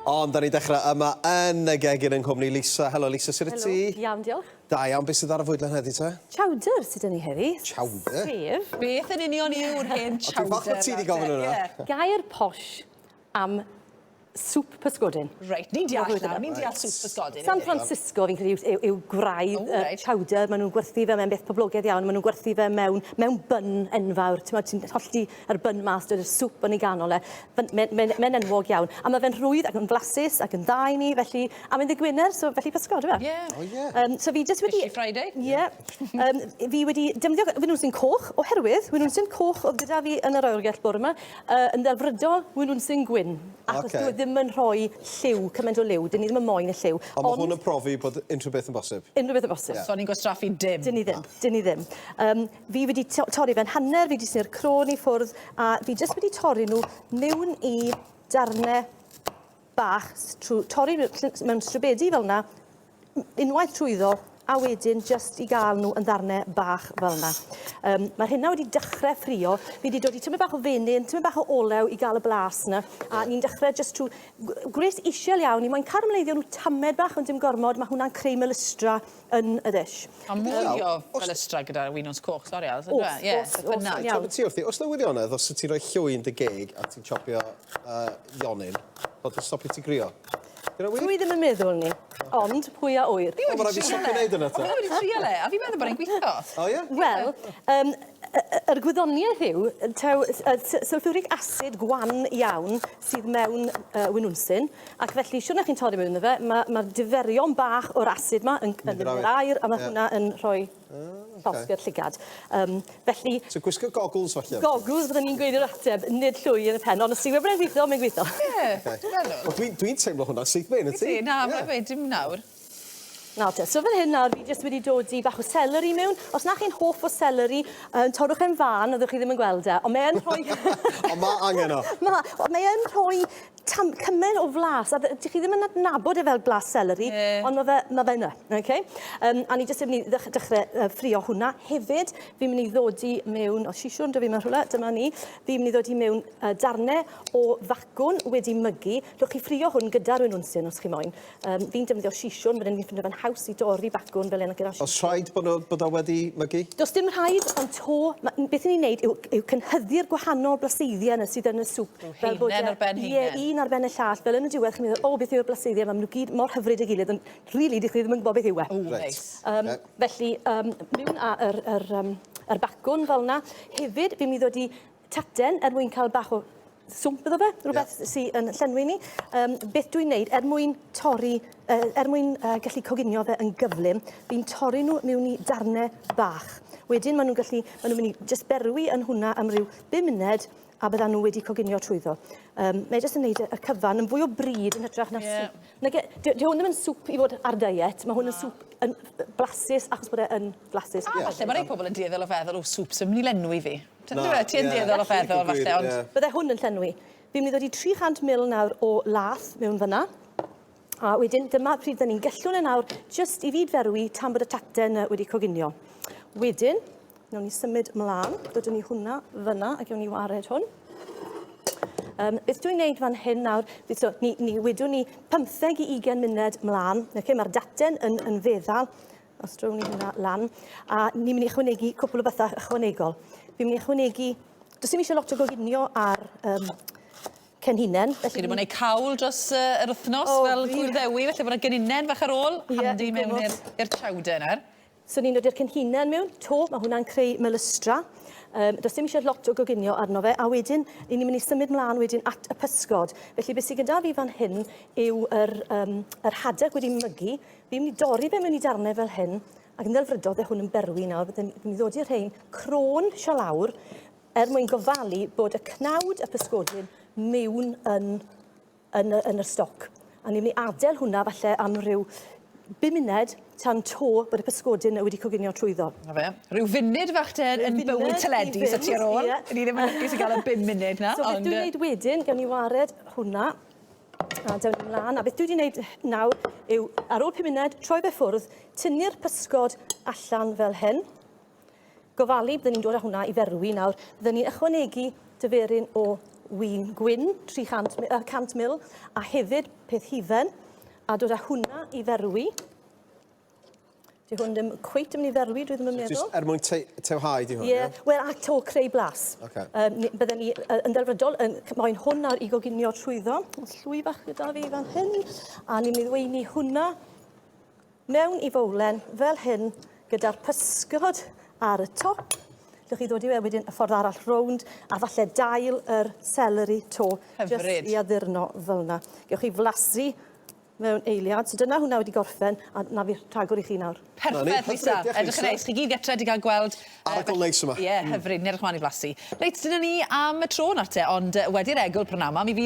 Ond, da ni dechrau yma yn y gegin yn cwmni Lisa. Helo Lisa, sut ydych ti? Iawn, diolch. Da iawn, beth sydd ar y fwydlen heddi te? Chowder sydd yn ei heddi. Chowder? Sef. Beth yn union yw'r hen chowder? Dwi'n falch bod ti wedi gofyn hwnna. Gair posh am swp pysgodyn. Reit, ni'n deall nawr, ni'n deall swp pysgodyn. San Francisco fi'n credu yw graidd chowder. Maen nhw'n gwerthu fe mewn beth poblogaidd iawn. Maen nhw'n gwerthu fe mewn byn enfawr. Ti'n holli yr byn mas, dod y swp yn ei ganol e. Mae'n enwog iawn. A mae fe'n rhwydd ac yn flasus ac yn dda i ni, felly am yn ddigwyner, so felly pysgod, yw e? Ie. So fi jyst wedi... Fishy Friday? Ie. Fi wedi defnyddio wynwn sy'n coch, oherwydd wynwn sy'n coch oedd gyda fi yn yr awrgell bore yma, yn ddelfrydol wynwn sy'n gwyn. Achos dwi ddim yn rhoi lliw, cymaint o liw. Dyn ni ddim yn moyn y lliw. Ond mae hwn yn profi bod unrhyw beth yn bosib? Unrhyw beth yn bosib. So ni'n gwastraffu dim? Dyn ni ddim. Dyn ni ddim. Fi wedi torri fe'n hanner, fi wedi sy'r crôn i ffwrdd, a fi jyst wedi torri nhw mewn i darnau bach, torri mewn strybedi fel yna, unwaith trwyddo, a wedyn jyst i gael nhw yn ddarnau bach fel yna. Mae'r hynna wedi dechrau ffrio. Fi wedi dod i tymau bach o fenyn, tymau bach o olew i gael y blas yna. A ni'n dechrau jyst trwy gwres isiel iawn. Ni'n carameleiddio nhw tamed bach ond dim gormod. Mae hwnna'n creu melystra yn y dish. A mwy o melystra gyda wynons coch, sori Al. Os na wirionedd, os ti'n rhoi llwyn dy geg a ti'n chopio ionyn, bod yn stopio ti grio? Dwi ddim yn meddwl ni, ond pwy a wyr. Fi wedi stopio wneud yna ta. Fi wedi trio le, a fi'n meddwl bod e'n gweithio. O ie? Wel, yr gwyddoniaeth yw, sulfuric acid gwan iawn sydd mewn wynwnsyn, ac felly siwrna chi'n torri mewn fe, mae'r diferion bach o'r acid yma yn mynd i'r air, a mae hwnna yn rhoi posgau'r llygad. Felly... So gwisgo goggles falle? Goggles, byddwn ni'n gweud yr ateb, nid llwy yn y pen, ond os ti'n gwybod gweithio, mae'n gweithio. Ie, dwi'n meddwl. Dwi'n teimlo hwnna syth mewn, y ti? Na, mae'n dim nawr. Nawr te, so fan hyn nawr, fi jyst wedi dod i bach o seleri mewn. Os na chi'n hoff o seleri, torrwch e'n fan, oeddech chi ddim yn gweld e, ond mae'n rhoi... Ond mae angen o. Mae'n rhoi cymaint o flas, a chi ddim yn adnabod e fel blas seleri, ond mae fe yna, okay? A ni jyst yn mynd i dechrau ffrio hwnna. Hefyd, fi'n mynd i ddod i mewn, o sisiwn, dy fi mewn rhywle, dyma ni, fi'n mynd i ddod i mewn darnau o facwn wedi mygu. Rwy'ch chi ffrio hwn gyda'r wynwnsyn, os chi moyn. Fi'n defnyddio sisiwn, byddwn ni'n ffrindio fe'n haws i dorri bacwn fel yna gyda sisiwn. Os rhaid bod o wedi mygu? Does dim rhaid, ond beth ni'n neud yw cynhyddu'r gwahanol blaseiddiau yna sydd yn y swp. Hunain ar ben hunain. Ie, un ar ben y llall, fel yn y diwedd, chi'n meddwl, beth yw'r blaseiddiau, maen nhw gyd mor hyfryd y gilydd, ond rili, dych chi ddim yn gwybod beth yw e. Felly, mewn yr bacwn fel yna, hefyd, fi'n mynd i ddod i taten mwyn cael bach o swmp iddo fe, rhywbeth sy'n llenwi ni. Beth dwi'n neud, mwyn torri, mwyn gallu coginio fe yn gyflym, fi'n torri nhw mewn i darnau bach. Wedyn, maen nhw'n mynd i jyst berwi yn hwnna am ryw 5 munud, a bydda nhw wedi coginio trwyddo. Mae jyst yn gwneud y cyfan yn fwy o bryd yn hytrach na swp. Di hwn ddim yn swp i fod ar diet, mae hwn yn swp yn blasus achos bod e'n blasus. A falle, mae rhai pobl yn dieddol o feddwl o swp sy'n mynd i lenwi fi. Ti'n dieddol o feddwl falle, ond... Bydde hwn yn llenwi. Fi'n mynd i ddod i 300 ml nawr o lath mewn fyna. A wedyn, dyma pryd dyn ni'n gellwn e nawr, jyst i fyd-ferwi tan bod y taten wedi coginio. Wedyn, nawn ni symud mlaen, dodwn ni hwnna fyna ac iawn ni wared hwn. Beth dwi'n neud fan hyn nawr, ni wedwn ni 15 i 20 munud mlaen. Mae'r daten yn feddal, os drawn ni hwnna lan, a ni'n mynd i ychwanegu cwpl o bethau ychwanegol. Fi'n mynd i ychwanegu, does dim eisiau lot o goginio ar cenhinen. Chi ddim yn gwneud cawl dros yr wythnos fel gwrddewi, felly bod yna geninen fach ar ôl, handi mewn i'r chowder yna. So ni'n dod i'r cenhinen mewn, mae hwnna'n creu melystra. Does dim eisiau lot o goginio arno fe, a wedyn, ni'n mynd i symud mlaen wedyn at y pysgod. Felly, beth sydd gyda fi fan hyn yw yr hadeg wedi mygu. Fi'n mynd i dorri fe mewn i darnau fel hyn, ac yn ddelfrydodd hwn yn berwi nawr. Byddwn ni'n ddod i'r rhain crôn sialawr, mwyn gofalu bod y cnawd y pysgodyn mewn yn y stoc. A ni'n mynd i adael hwnna falle am ryw 5 munud tan to bod y pysgodyn wedi coginio trwyddo. Rhyw funud fach te yn bywyd teledu sa ti ar ôl. Ni ddim yn lwcus i gael y 5 munud na. So beth dwi'n gwneud wedyn, gawn ni wared hwnna. A dawn ni mlaen. A beth dwi wedi gwneud nawr yw, ar ôl 5 munud, troi fe ffwrdd, tynnu'r pysgod allan fel hyn. Gofalu, byddwn ni'n dod â hwnna i ferwi nawr. Byddwn ni'n ychwanegu dyferyn o wyn gwyn, 100 ml, a hefyd peth hufen, a dod â hwnna i ferwi. Di hwn ddim cweit yn mynd i ferwi, dwi ddim yn meddwl. Just mwyn tewhau di hwn, Ie, wel, a to creu blas. Ocê. Bydden ni yn delfrydol, mae'n hwn ar i goginio trwyddo. Llwy bach gyda fi fan hyn. A ni'n meddweini hwnna mewn i fowlen fel hyn, gyda'r pysgod ar y top. Llwch chi ddod i wedyn y ffordd arall rownd, a falle dail yr celery to. Hyfryd. Just i addurno fel yna. Gewch chi flasu mewn eiliad. So dyna hwnna wedi gorffen, a na fi rhagor i chi nawr. Perffaith, Lisa. Edrych yn neis. Chi gyd getre wedi cael gweld... Arogl neis yma. Ie, hyfryd. Nid ych i blasu. Reit, dyna ni am y tro nawr te, ond wedi'r egl prynawn yma, mi fydd